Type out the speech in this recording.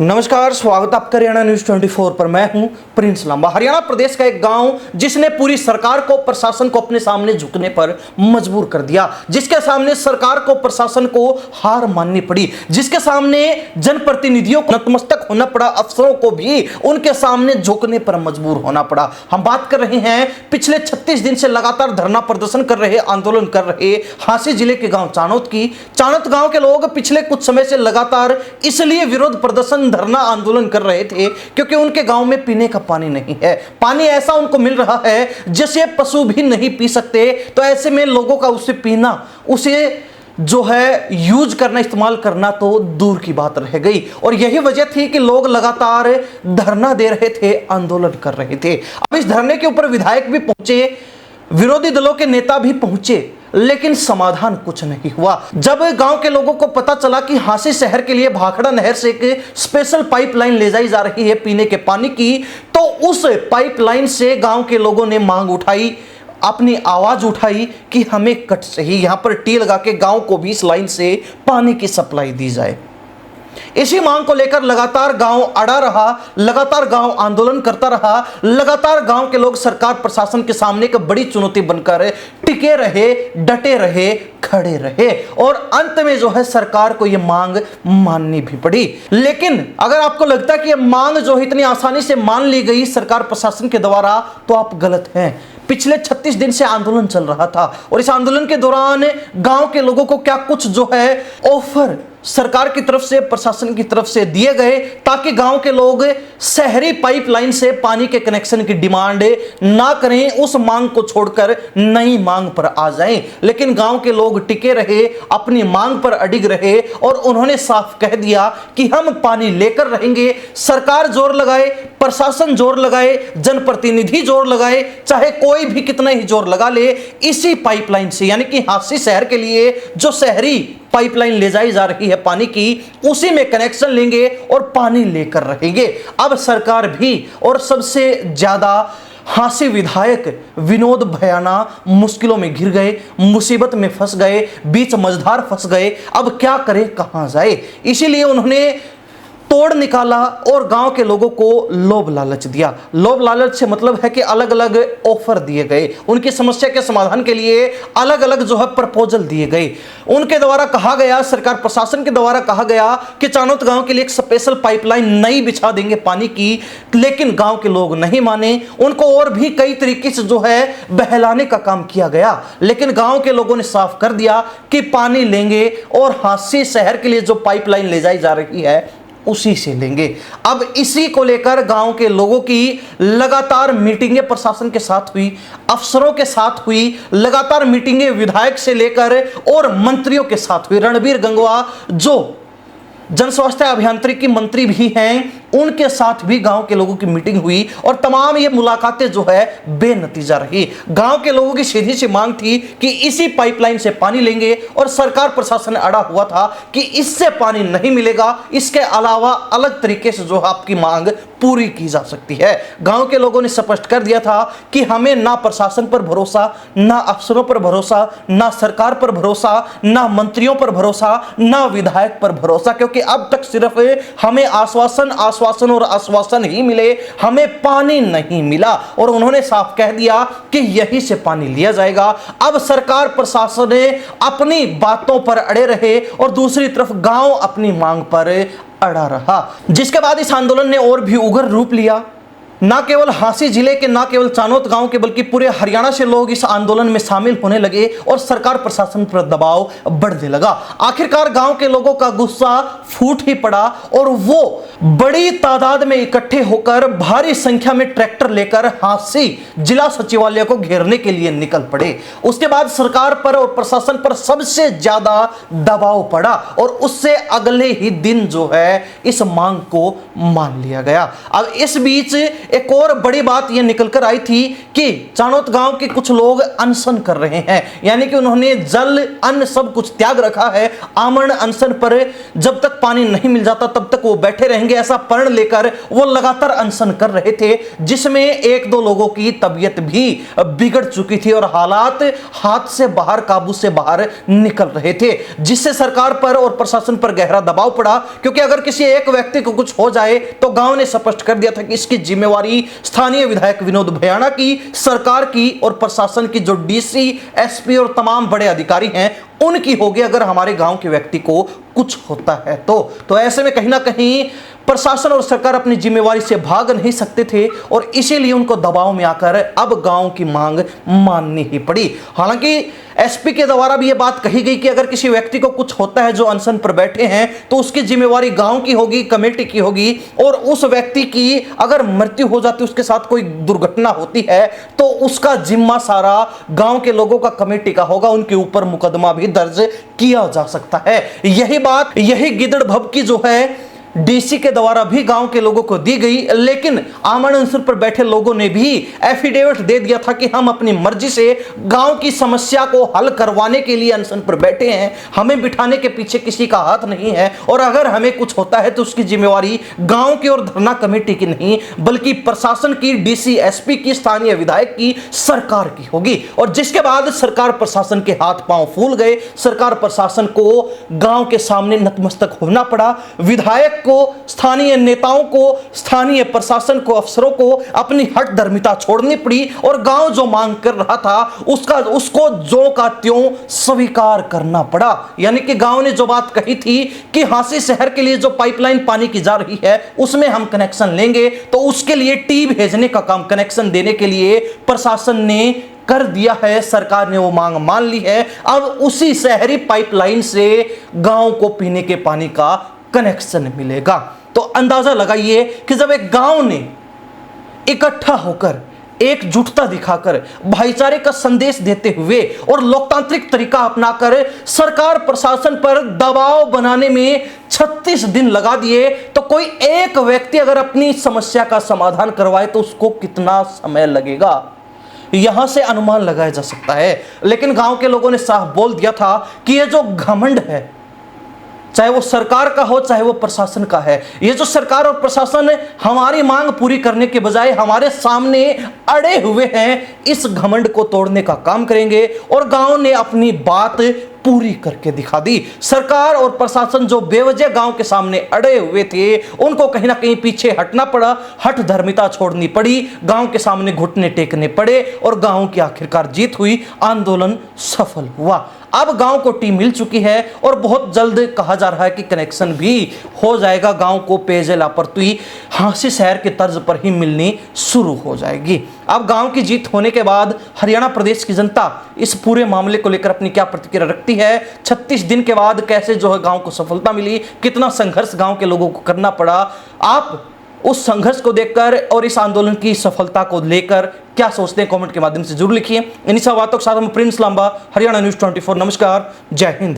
नमस्कार, स्वागत आपका हरियाणा न्यूज 24 पर। मैं हूं प्रिंस लांबा। हरियाणा प्रदेश का एक गांव जिसने पूरी सरकार को, प्रशासन को अपने सामने झुकने पर मजबूर कर दिया, जिसके सामने सरकार को, प्रशासन को हार माननी पड़ी, जिसके सामने जनप्रतिनिधियों को नतमस्तक होना पड़ा, अफसरों को भी उनके सामने झुकने पर मजबूर होना पड़ा। हम बात कर रहे हैं पिछले 36 दिन से लगातार धरना प्रदर्शन कर रहे, आंदोलन कर रहे हांसी जिले के गांव चानोत की। चानोत गांव के लोग पिछले कुछ समय से लगातार इसलिए विरोध प्रदर्शन, धरना आंदोलन कर रहे थे क्योंकि उनके गांव में पीने का पानी नहीं है। पानी ऐसा उनको मिल रहा है जिसे पशु भी नहीं पी सकते। तो ऐसे में लोगों का उसे पीना, उसे जो है यूज करना, इस्तेमाल करना तो दूर की बात रह गई। और यही वजह थी कि लोग लगातार धरना दे रहे थे, आंदोलन कर रहे थे। अब इस धरने के ऊपर विधायक भी पहुंचे, विरोधी दलों के नेता भी पहुंचे, लेकिन समाधान कुछ नहीं हुआ। जब गांव के लोगों को पता चला कि हांसी शहर के लिए भाखड़ा नहर से एक स्पेशल पाइपलाइन ले जाई जा रही है पीने के पानी की, तो उस पाइपलाइन से गांव के लोगों ने मांग उठाई, अपनी आवाज उठाई कि हमें कट से ही यहां पर टी लगा के गांव को भी इस लाइन से पानी की सप्लाई दी जाए। इसी मांग को लेकर लगातार गांव अड़ा रहा, लगातार गांव आंदोलन करता रहा, लगातार गांव के लोग सरकार प्रशासन के सामने एक बड़ी चुनौती बनकर टिके रहे, डटे रहे, खड़े रहे और अंत में जो है सरकार को यह मांग माननी भी पड़ी। लेकिन अगर आपको लगता है कि यह मांग जो है इतनी आसानी से मान ली गई सरकार प्रशासन के द्वारा, तो आप गलत हैं। पिछले 36 दिन से आंदोलन चल रहा था और इस आंदोलन के दौरान गांव के लोगों को क्या कुछ जो है ऑफर सरकार की तरफ से, प्रशासन की तरफ से दिए गए ताकि गांव के लोग शहरी पाइपलाइन से पानी के कनेक्शन की डिमांड ना करें, उस मांग को छोड़कर नई मांग पर आ जाएं। लेकिन गांव के लोग टिके रहे, अपनी मांग पर अडिग रहे और उन्होंने साफ कह दिया कि हम पानी लेकर रहेंगे। सरकार जोर लगाए, प्रशासन जोर लगाए, जनप्रतिनिधि जोर लगाए, चाहे कोई भी कितना ही जोर लगा ले, इसी पाइपलाइन से, यानी कि हांसी शहर के लिए जो शहरी पाइपलाइन ले जाई जा रही है पानी की, उसी में कनेक्शन लेंगे और पानी लेकर रहेंगे। अब सरकार भी और सबसे ज्यादा हांसी विधायक विनोद भयाना मुश्किलों में घिर गए, मुसीबत में फंस गए, बीच मझधार फंस गए। अब क्या करें, कहां जाए, इसीलिए उन्होंने तोड़ निकाला और गांव के लोगों को लोभ लालच दिया। लोभ लालच से मतलब है कि अलग अलग ऑफर दिए गए, उनकी समस्या के समाधान के लिए अलग अलग जो है प्रपोजल दिए गए। उनके द्वारा कहा गया, सरकार प्रशासन के द्वारा कहा गया कि चानोत गांव के लिए एक स्पेशल पाइपलाइन नई बिछा देंगे पानी की, लेकिन गांव के लोग नहीं माने। उनको और भी कई तरीके से जो है बहलाने का काम किया गया, लेकिन गांव के लोगों ने साफ कर दिया कि पानी लेंगे और हांसी शहर के लिए जो पाइपलाइन ले जाई जा रही है उसी से लेंगे। अब इसी को लेकर गांव के लोगों की लगातार मीटिंगें प्रशासन के साथ हुई, अफसरों के साथ हुई, लगातार मीटिंगें विधायक से लेकर और मंत्रियों के साथ हुई। रणबीर गंगवा जो जन स्वास्थ्य अभियांत्रिकी मंत्री भी हैं, उनके साथ भी गांव के लोगों की मीटिंग हुई और तमाम ये मुलाकातें जो है बेनतीजा रही। गांव के लोगों की सीधी सी मांग थी कि इसी पाइपलाइन से पानी लेंगे और सरकार प्रशासन अड़ा हुआ था कि इससे पानी नहीं मिलेगा, इसके अलावा अलग तरीके से जो आपकी मांग पूरी की जा सकती है। गांव के लोगों ने स्पष्ट कर दिया था कि हमें ना प्रशासन पर भरोसा, ना अफसरों पर भरोसा, ना सरकार पर भरोसा, ना मंत्रियों पर भरोसा, ना विधायक पर भरोसा, क्योंकि अब तक सिर्फ हमें आश्वासन और आश्वासन ही मिले, हमें पानी नहीं मिला। और उन्होंने साफ कह दिया कि यहीं से पानी लिया जाएगा। अब सरकार प्रशासन अपनी बातों पर अड़े रहे और दूसरी तरफ गांव अपनी मांग पर अड़ा रहा, जिसके बाद इस आंदोलन ने और भी उग्र रूप लिया। ना केवल हांसी जिले के, ना केवल चानोत गांव के, बल्कि पूरे हरियाणा से लोग इस आंदोलन में शामिल होने लगे और सरकार प्रशासन पर दबाव बढ़ने लगा। आखिरकार गांव के लोगों का गुस्सा फूट ही पड़ा और वो बड़ी तादाद में इकट्ठे होकर भारी संख्या में ट्रैक्टर लेकर हांसी जिला सचिवालय को घेरने के लिए निकल पड़े। उसके बाद सरकार पर और प्रशासन पर सबसे ज्यादा दबाव पड़ा और उससे अगले ही दिन जो है इस मांग को मान लिया गया। अब इस बीच एक और बड़ी बात यह निकलकर आई थी कि चानोत गांव के कुछ लोग अनशन कर रहे हैं, यानी कि उन्होंने जल, अन्न सब कुछ त्याग रखा है। आमरण अनशन पर जब तक पानी नहीं मिल जाता तब तक वो बैठे रहेंगे। जाएंगे ऐसा प्रण लेकर वो लगातार अनशन कर रहे थे, जिसमें एक दो लोगों की तबीयत भी बिगड़ चुकी थी और हालात हाथ से बाहर, काबू से बाहर निकल रहे थे, जिससे सरकार पर और प्रशासन पर गहरा दबाव पड़ा। क्योंकि अगर किसी एक व्यक्ति को कुछ हो जाए तो गांव ने स्पष्ट कर दिया था कि इसकी जिम्मेवारी स्थानीय विधायक विनोद भयाणा की, सरकार की और प्रशासन की जो डीसी, एसपी और तमाम बड़े अधिकारी हैं उनकी होगी अगर हमारे गांव के व्यक्ति को कुछ होता है तो ऐसे में कहीं ना कहीं प्रशासन और सरकार अपनी जिम्मेवारी से भाग नहीं सकते थे और इसीलिए उनको दबाव में आकर अब गांव की मांग माननी ही पड़ी। हालांकि एसपी के द्वारा भी यह बात कही गई कि अगर किसी व्यक्ति को कुछ होता है जो अनशन पर बैठे हैं तो उसकी जिम्मेवारी गांव की होगी, कमेटी की होगी, और उस व्यक्ति की अगर मृत्यु हो जाती, उसके साथ कोई दुर्घटना होती है तो उसका जिम्मा सारा गांव के लोगों का, कमेटी का होगा, उनके ऊपर मुकदमा भी दर्ज किया जा सकता है। यही गिदड़ भब की जो है डीसी के द्वारा भी गांव के लोगों को दी गई, लेकिन आमरण अनशन पर बैठे लोगों ने भी एफिडेविट दे दिया था कि हम अपनी मर्जी से गांव की समस्या को हल करवाने के लिए अनशन पर बैठे हैं, हमें बिठाने के पीछे किसी का हाथ नहीं है और अगर हमें कुछ होता है तो उसकी जिम्मेवारी गांव की और धरना कमेटी की नहीं बल्कि प्रशासन की, डीसी, एसपी की, स्थानीय विधायक की, सरकार की होगी। और जिसके बाद सरकार प्रशासन के हाथ पांव फूल गए, सरकार प्रशासन को गांव के सामने नतमस्तक होना पड़ा। विधायक को, स्थानीय नेताओं को, स्थानीय प्रशासन को, अफसरों को अपनी हट धर्मिता छोड़नी पड़ी और गांव जो मांग कर रहा था उसको जो का त्यों स्वीकार करना पड़ा। यानी कि गांव ने जो बात कही थी कि हांसी शहर के लिए जो पाइपलाइन पानी की जा रही है उसमें हम कनेक्शन लेंगे, तो उसके लिए टी भेजने का काम, कनेक्शन देने के लिए प्रशासन ने कर दिया है, सरकार ने वो मांग मान ली है। अब उसी शहरी पाइपलाइन से गांव को पीने के पानी का कनेक्शन मिलेगा। तो अंदाजा लगाइए कि जब एक गांव ने इकट्ठा होकर, एकजुटता दिखाकर, भाईचारे का संदेश देते हुए और लोकतांत्रिक तरीका अपनाकर सरकार प्रशासन पर दबाव बनाने में 36 दिन लगा दिए, तो कोई एक व्यक्ति अगर अपनी समस्या का समाधान करवाए तो उसको कितना समय लगेगा, यहां से अनुमान लगाया जा सकता है। लेकिन गांव के लोगों ने साफ बोल दिया था कि यह जो घमंड है, चाहे वो सरकार का हो चाहे वो प्रशासन का है, ये जो सरकार और प्रशासन हमारी मांग पूरी करने के बजाय हमारे सामने अड़े हुए हैं, इस घमंड को तोड़ने का काम करेंगे। और गांव ने अपनी बात पूरी करके दिखा दी। सरकार और प्रशासन जो बेवजह गांव के सामने अड़े हुए थे उनको कहीं ना कहीं पीछे हटना पड़ा, हट धर्मिता छोड़नी पड़ी, गांव के सामने घुटने टेकने पड़े और गांव की आखिरकार जीत हुई, आंदोलन सफल हुआ। अब गांव को टीम मिल चुकी है और बहुत जल्द कहा जा रहा है कि कनेक्शन भी हो जाएगा, गांव को पेयजल आपूर्ति हांसी शहर के तर्ज पर ही मिलनी शुरू हो जाएगी। अब गांव की जीत होने के बाद हरियाणा प्रदेश की जनता इस पूरे मामले को लेकर अपनी क्या प्रतिक्रिया रखती है, 36 दिन के बाद कैसे जो है गांव को सफलता मिली, कितना संघर्ष गांव के लोगों को करना पड़ा, आप उस संघर्ष को देखकर और इस आंदोलन की सफलता को लेकर क्या सोचते हैं, कमेंट के माध्यम से जरूर लिखिए। इन्हीं सब बातों के साथ हम प्रिंस लांबा, हरियाणा न्यूज़ 24। नमस्कार, जय हिंद।